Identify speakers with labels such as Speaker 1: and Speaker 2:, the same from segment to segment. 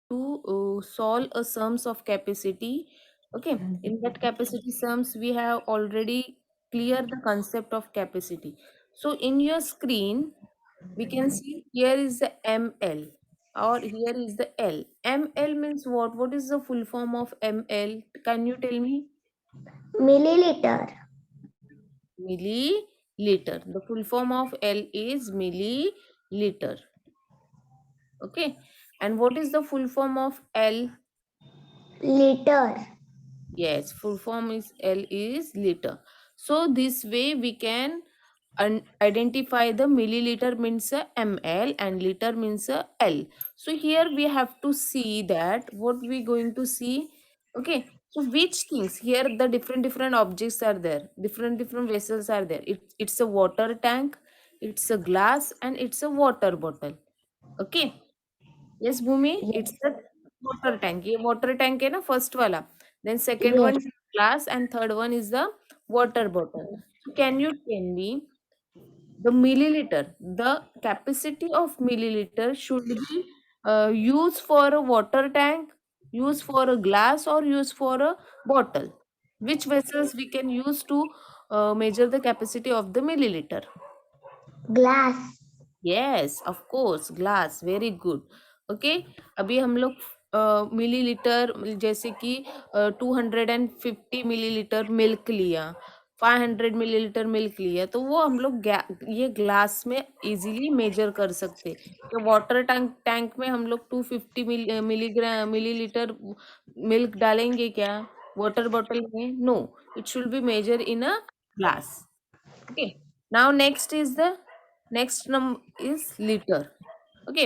Speaker 1: to solve a sums of capacity. Okay, in that capacity sums, we have already clear the concept of capacity. So in your screen, we can see here is the ml or here is the l. Ml means what? What is the full form of ml? Can you tell me?
Speaker 2: Milliliter.
Speaker 1: Milliliter. The full form of L is milliliter. Okay. And what is the full form of L?
Speaker 2: Liter.
Speaker 1: Yes, full form is L is liter. So this way we can identify the milliliter means a ml and liter means a L. So here we have to see that what we going to see. Okay. So which things here the different objects are there, different vessels are there. It's a water tank, it's a glass, and it's a water bottle. Okay. Yes, Bhumi, it's the water tank. ये water tank है ना first वाला. Then second one
Speaker 2: Yes.
Speaker 1: is glass and third one is the water bottle. So can you tell me the milliliter, the capacity of milliliter should be used for a water tank, used for a glass, or used for a bottle? Which vessels we can use to measure the capacity of the milliliter?
Speaker 2: Glass.
Speaker 1: Yes of course glass very good okay अभी हम लोग millilitre जैसे कि 250 millilitre milk लिया 500 millilitre milk लिया तो वो हम लोग ये ग्लास में इजीली मेजर कर सकते हैं वाटर टैंक टैंक में हम लोग 250 मिलीलीटर मिल्क डालेंगे क्या वाटर बॉटल में no it should be measure in a glass okay now next number is liter. Okay,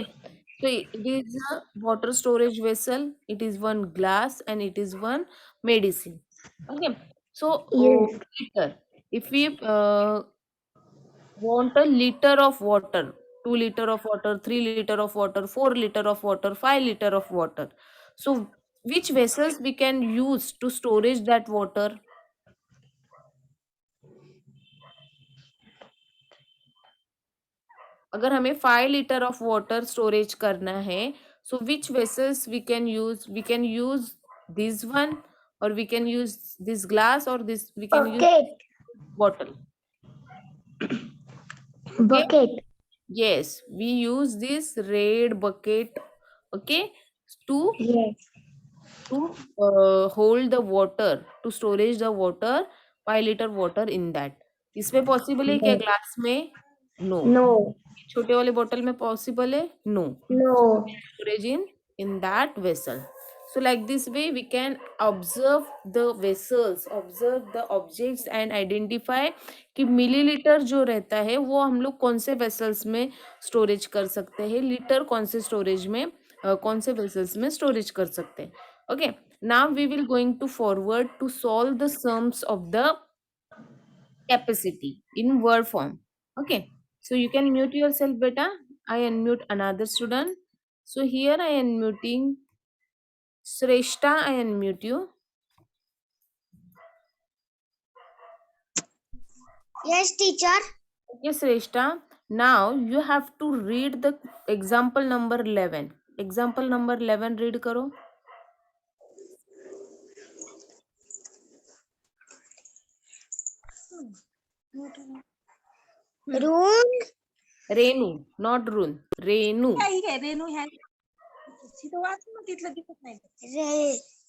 Speaker 1: so it is a water storage vessel, it is one glass and it is one medicine. Okay, so
Speaker 2: Yes.
Speaker 1: liter, if we want a liter of water, 2 liter of water, 3 liter of water, 4 liter of water, 5 liter of water, so which vessels we can use to storage that water? अगर हमें 5 litre of water storage करना है so which vessels we can use this one और we can use this glass और this we can use
Speaker 2: Bucket.
Speaker 1: Bottle okay
Speaker 2: Bucket.
Speaker 1: yes we use this red bucket okay to
Speaker 2: Yes.
Speaker 1: hold the water to storage the water 5 liter water in that इसमें possible है क्या
Speaker 2: Yes.
Speaker 1: Glass में no
Speaker 2: No.
Speaker 1: छोटे वाले bottle में possible है no
Speaker 2: No.
Speaker 1: storage in that vessel so like this way we can observe the vessels observe the objects and identify कि millilitre जो रहता है वो हम लोग कौन से वेसल्स में स्टोरेज कर सकते हैं लीटर कौन से स्टोरेज में कौन से वेसल्स में स्टोरेज कर सकते हैं okay now we will going to forward to solve the sums of the capacity in word form. Okay, so you can mute yourself, beta. I unmute another student. So here I am muting Sreshta. I unmute you.
Speaker 2: Yes, teacher.
Speaker 1: Okay, Sreshta. Now you have to read the example number 11. Example number 11 read karo.
Speaker 2: Room.
Speaker 1: Renu, not Run. Renu.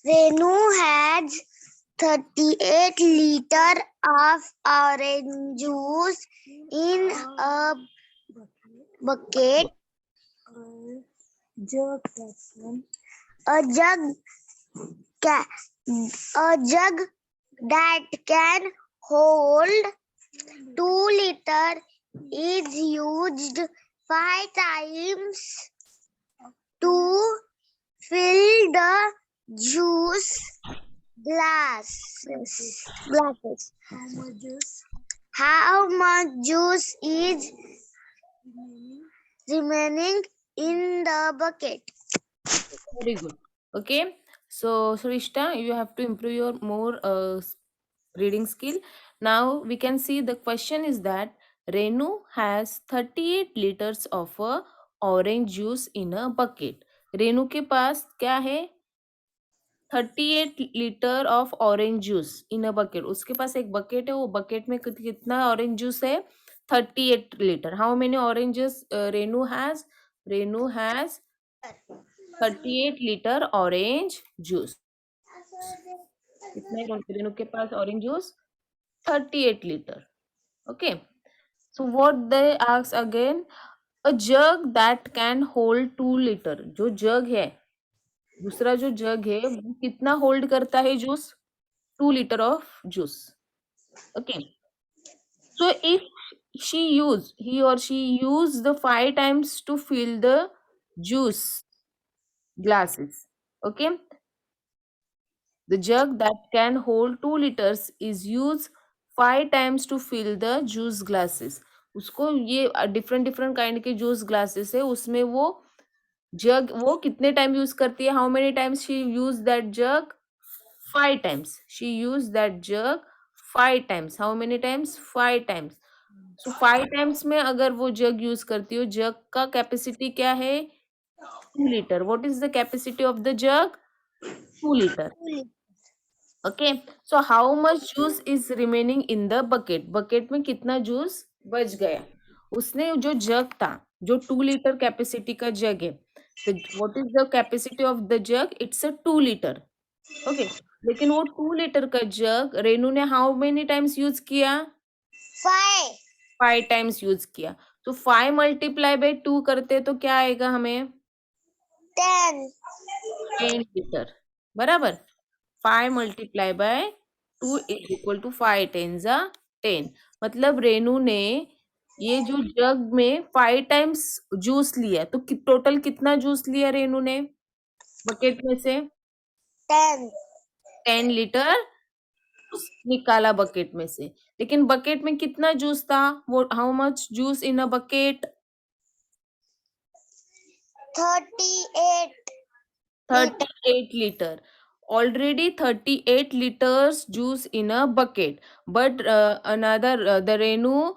Speaker 2: Renu has 38 liter of orange juice in a bucket. A jug, ca- a jug that can hold 2 liter is used 5 times to fill the juice glasses. How much juice is remaining in the bucket?
Speaker 1: Very good. Okay. So Srishta, you have to improve your more reading skill. Now we can see the question is that Renu has 38 liters of orange juice in a bucket. Renu के पास क्या है? 38 litre of orange juice in a bucket. उसके पास एक bucket है, वो bucket में कितना orange juice है? 38 litre. How many oranges Renu has? Renu has 38 litre orange juice. कितना है रेनू के पास orange juice? 38 litre. Okay. So what they ask again? A jug that can hold 2 liter. जो जग है, दूसरा जो जग है वो कितना होल्ड करता है juice? 2 liter of juice. Okay. So if he or she use the 5 times to fill the juice glasses. Okay. The jug that can hold 2 liters is used 5 times to fill the juice glasses. उसको ये different different kind के juice glasses है, उसमें वो जग वो कितने time use करती है? How many times she use that jug? 5 times. She use that jug 5 times. How many times? 5 times. So 5 times में अगर वो जग यूज करती हो, जग का कैपेसिटी क्या है? 2 liter. What is the capacity of the jug? 2 liter. Okay. So how much juice is remaining in the bucket? Bucket में कितना जूस बच गया? उसने जो जग था, जो 2 liter कैपेसिटी का जग है, तो what is the capacity of the jug? It's a 2 liter. Okay. लेकिन वो 2 liter का जग रेनू ने हाउ मेनी टाइम्स यूज किया?
Speaker 2: 5.
Speaker 1: 5 times यूज किया. तो 5 मल्टीप्लाई बाई 2 करते तो क्या आएगा हमें?
Speaker 2: 10.
Speaker 1: 10 liter. बराबर. 5 multiply by 2 is equal to 5 10s 10. मतलब रेनू ने ये जो जग में 5 times जूस लिया, तो टोटल कितना जूस लिया रेनू ने बकेट में से?
Speaker 2: 10.
Speaker 1: 10 liter जूस निकाला बकेट में से. लेकिन बकेट में कितना जूस था? वो how much juice in a bucket?
Speaker 2: 38.
Speaker 1: 38 liter. Already 38 liters juice in a bucket. But the Renu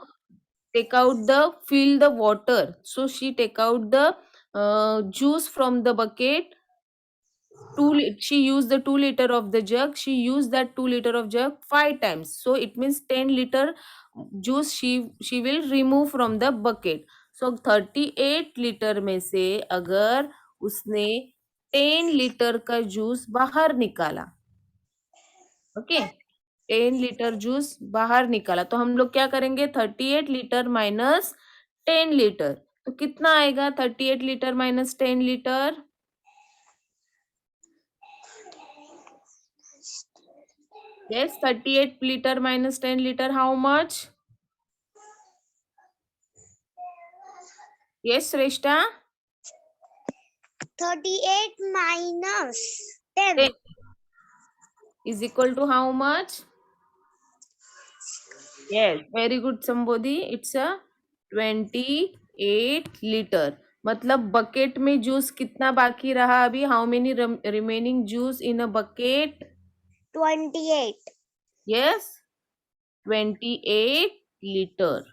Speaker 1: take out the fill the water. So she take out the juice from the bucket. She used the 2 liter of the jug. She used that 2 liter of jug 5 times. So it means 10 liter juice she will remove from the bucket. So 38 liter में से अगर उसने 10 liter का juice बाहर निकाला, okay, 10 liter juice बाहर निकाला, तो हम लोग क्या करेंगे? 38 liter माइनस 10 liter. तो कितना आएगा 38 liter minus 10 liter? Yes, 38 liter minus 10 liter, how much? Yes, Shrestha?
Speaker 2: 38 minus 10.
Speaker 1: 10 is equal to how much? Yes, very good, somebody. It's a 28 liter. मतलब बकेट में जूस कितना बाकी रहा अभी? How many remaining juice in a bucket?
Speaker 2: 28.
Speaker 1: Yes, 28 liter.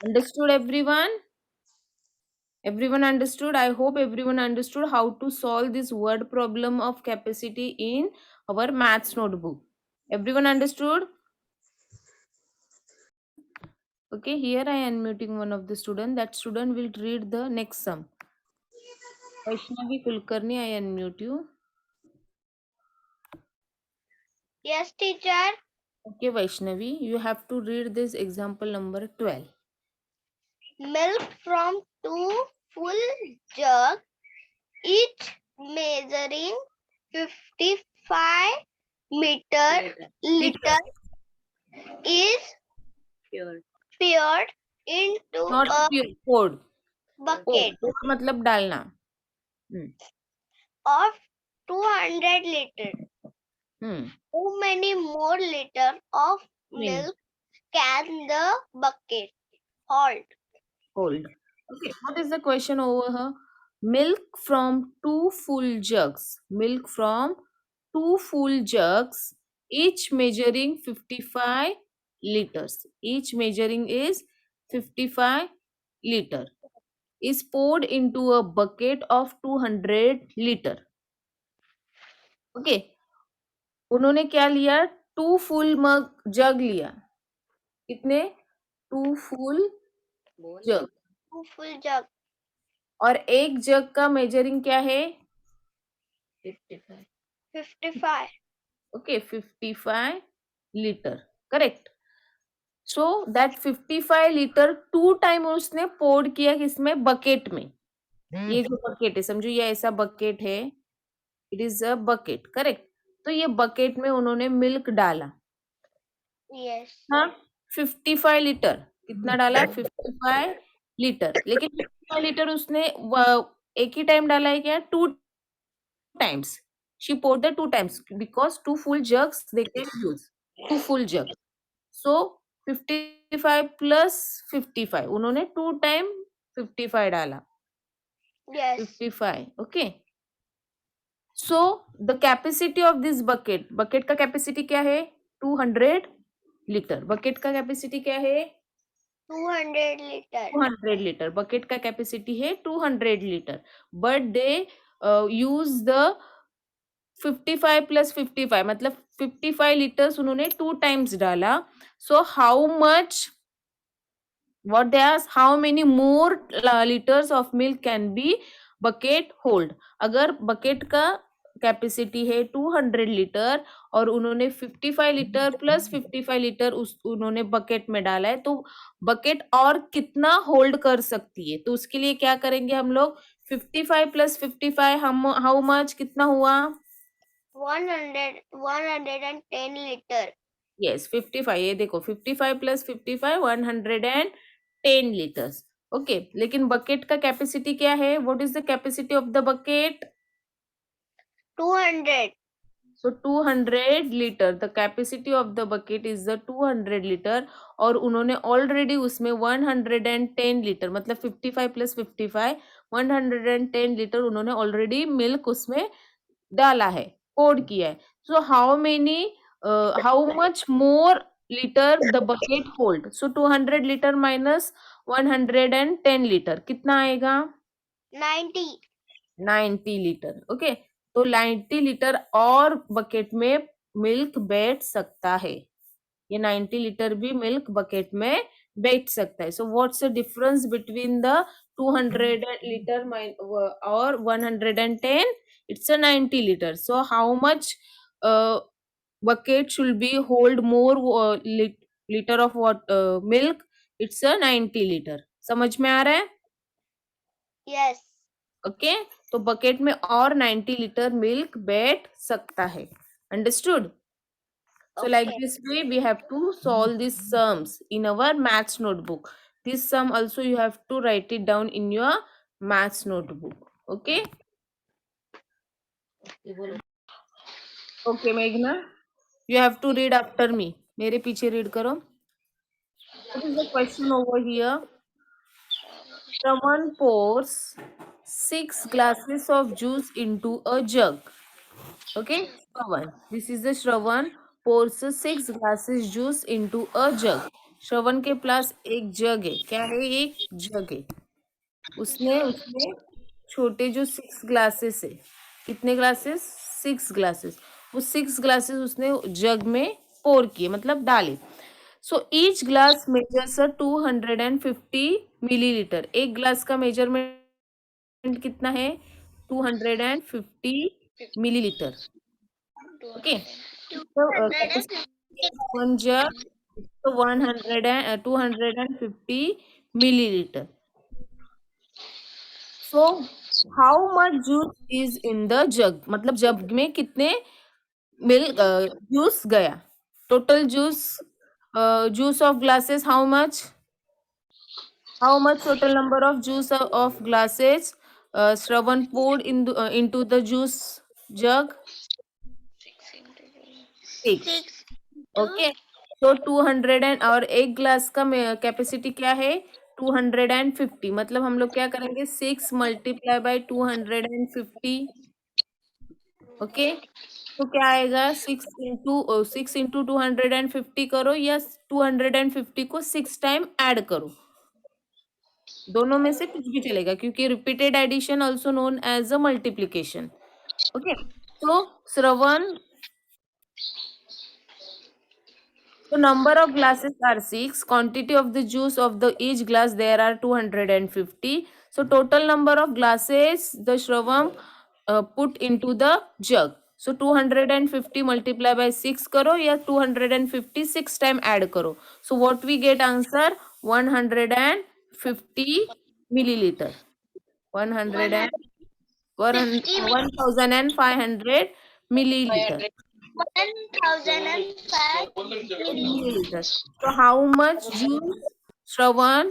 Speaker 1: Understood, everyone? Everyone understood? I hope everyone understood how to solve this word problem of capacity in our maths notebook. Everyone understood? Okay, here I am unmuting one of the student. That student will read the next sum. Vaishnavi Kulkarni, I unmute you.
Speaker 2: Yes, teacher.
Speaker 1: Okay, Vaishnavi, you have to read this example number 12.
Speaker 2: Milk from 2 full jug, each measuring 55 liter is poured into
Speaker 1: Not
Speaker 2: a
Speaker 1: pure, poured.
Speaker 2: bucket
Speaker 1: Pour मतलब डालना.
Speaker 2: of 200 liters.
Speaker 1: Hmm.
Speaker 2: How many more liters of milk can the bucket hold?
Speaker 1: Hold. Okay, what is the question over here? Milk from 2 full jugs. Milk from 2 full jugs, each measuring 55 liters. Each measuring is 55 liter. is poured into a bucket of 200 liter. Okay, उन्होंने क्या लिया? 2 full मग जग लिया. कितने? 2 full जग.
Speaker 2: Two full jug.
Speaker 1: और एक जग का measuring क्या है?
Speaker 2: 55.
Speaker 1: Okay, 55 litre. Correct. So that 55 litre 2 time उसने पोर्ड किया किसमें? बकेट में. ये जो बकेट है, समझो ये ऐसा बकेट है. It is a bucket. Correct. तो ये बकेट में उन्होंने मिल्क डाला.
Speaker 2: Yes.
Speaker 1: हाँ, 55 लीटर. कितना डाला? 55 लीटर. लेकिन 55 लीटर उसने एक ही टाइम डाला है क्या? 2 times. She poured the 2 times because 2 full jugs they can use. 2 full jug. So 55 plus 55. उन्होंने 2 टाइम 55 डाला.
Speaker 2: Yes.
Speaker 1: 55. Okay. So the capacity of this bucket. Bucket का capacity क्या है? 200 लीटर. Bucket का capacity क्या है?
Speaker 2: 200 liter.
Speaker 1: 200 लीटर. Bucket का capacity है 200 litre. But they use the 55 plus 55 मतलब 55 लीटर्स उन्होंने 2 टाइम्स डाला. So how much, what they ask, how many more liters of milk can be bucket hold? अगर bucket का कैपेसिटी है 200 लीटर और उन्होंने 55 लीटर प्लस 55 लीटर उन्होंने बकेट में डाला है, तो बकेट और कितना होल्ड कर सकती है? तो उसके लिए क्या करेंगे हम लोग? 55 प्लस 55 हम हाउ मच, कितना हुआ?
Speaker 2: 110 liter.
Speaker 1: यस, 55. ये देखो 55 प्लस 55 110 लीटर्स. ओके, लेकिन बकेट का कैपेसिटी क्या है? What is the capacity of the bucket?
Speaker 2: 200.
Speaker 1: So 200 litre. The capacity of the bucket is the 200 litre. और उन्होंने ऑलरेडी उसमें 110 लीटर मतलब 55 प्लस 55 110 लीटर उन्होंने ऑलरेडी मिल्क उसमें डाला है, poured किया है. So how much more liter the bucket hold? So 200 liter minus 110 liter कितना आएगा?
Speaker 2: 90.
Speaker 1: 90 लीटर. ओके, तो 90 लीटर और बकेट में मिल्क बैठ सकता है. ये 90 लीटर भी मिल्क बकेट में बैठ सकता है. So what's the difference between the 200 litre और 110? It's a 90 litre. So how much bucket should be hold more liter of what milk? It's a 90 litre. समझ में आ रहा है?
Speaker 2: Yes.
Speaker 1: ओके, तो बकेट में और 90 लीटर मिल्क बैठ सकता है. Understood? So like
Speaker 2: Okay.
Speaker 1: this way we have to solve these sums in our maths notebook. This sum also you have to write it down in your maths notebook. Okay? Okay, Meghna. You have to read after me. मेरे पीछे read करो. What is the question over here? Someone pours 6 glasses of juice into a jug. Okay, Shravan. This is the Shravan pours 6 glasses juice into a jug. श्रवण के पास एक जग है. क्या है? एक जग है. उसने उसमें छोटे जो 6 ग्लासेस है. कितने ग्लासेस? 6 ग्लासेस. वो 6 ग्लासेस उसने जग में पोर किए मतलब डाले. So each glass measures 250 millilitre. एक ग्लास का मेजरमेंट कितना है? 250 millilitre. Okay. So capacity of one jug is 250 milliliter. So how much juice is in the jug? मतलब जग में कितने मिल्क जूस गया? Total juice of glasses how much? How much total number of juice of glasses Shravan poured into the juice jug? 6. Okay, तो 200 और एक glass का capacity क्या है? 250. मतलब हम लोग क्या करेंगे? 6 मल्टीप्लाई बाय 250. ओके, तो क्या आएगा? 6 इंटू 250 करो या 250 को 6 टाइम ऐड करो. दोनों में से कुछ भी चलेगा क्योंकि repeated addition also known as a multiplication. Okay. तो Shravan, so number of glasses are 6. Quantity of the juice of the each glass there are 250. So total number of glasses the Shravam put into the jug. So 250 multiply by 6 karo या 250 6 time add karo. So what we get answer 150 milliliter. 100 and 1500 milliliter.
Speaker 2: 1005
Speaker 1: Milliliter. So how much juice Shravan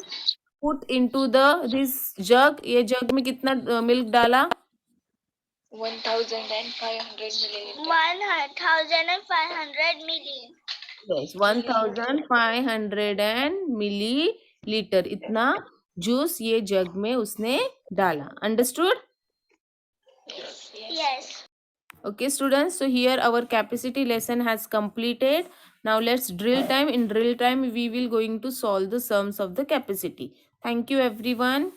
Speaker 1: put into the this jug? ये जग में कितना milk डाला?
Speaker 2: 1500 milliliter.
Speaker 1: Yes, 1500 milliliter. इतना juice ये जग में उसने डाला. Understood?
Speaker 2: Yes.
Speaker 1: Okay, students. So here our capacity lesson has completed. Now let's drill time. In drill time, we will going to solve the sums of the capacity. Thank you, everyone.